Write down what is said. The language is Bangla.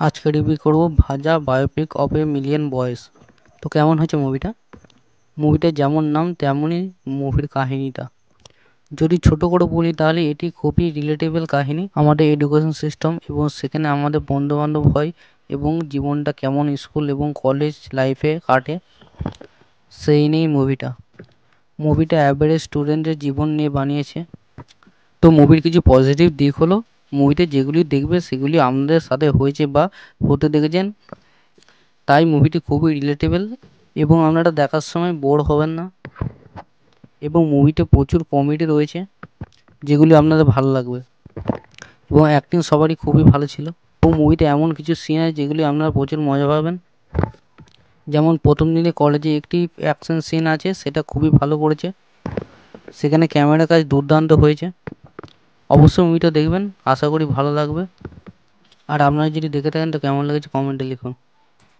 আজকে রিভিউ করব ভাজা biopic of a million boys. তো কেমন হয়েছে মুভিটা? মুভিটার যেমন নাম তেমনই মুভির কাহিনীটা। যদি ছোট করে বলি তাহলে এটি খুবই রিলেটেবল কাহিনী আমাদের এডুকেশন সিস্টেম এবং সেখানে আমাদের বন্ধুবান্ধব হয় এবং জীবনটা কেমন স্কুল এবং কলেজ লাইফে কাটে সেই নিয়েই মুভিটা অ্যাভারেজ স্টুডেন্টের জীবন নিয়ে বানিয়েছে। তো মুভির কিছু পজিটিভ দিক হলো মুভিতে যেগুলি দেখবে সেগুলি আমাদের সাথে হয়েছে বা হতে দেখেছেন, তাই মুভিটি খুবই রিলেটেবল এবং আপনারা দেখার সময় বোর হবেন না। এবং মুভিতে প্রচুর কমেডি রয়েছে যেগুলি আপনাদের ভালো লাগবে এবং অ্যাক্টিং সবারই খুবই ভালো ছিল। এবং মুভিতে এমন কিছু সিন আছে যেগুলি আপনারা প্রচুর মজা পাবেন। যেমন প্রথম দিনে কলেজে একটি অ্যাকশন সিন আছে, সেটা খুবই ভালো করেছে, সেখানে ক্যামেরা কাজ দুর্দান্ত হয়েছে। অবশ্যই মুভিটা দেখবেন, আশা করি ভালো লাগবে। আর আপনারা যদি দেখে থাকেন তো কেমন লেগেছে কমেন্টে লিখুন।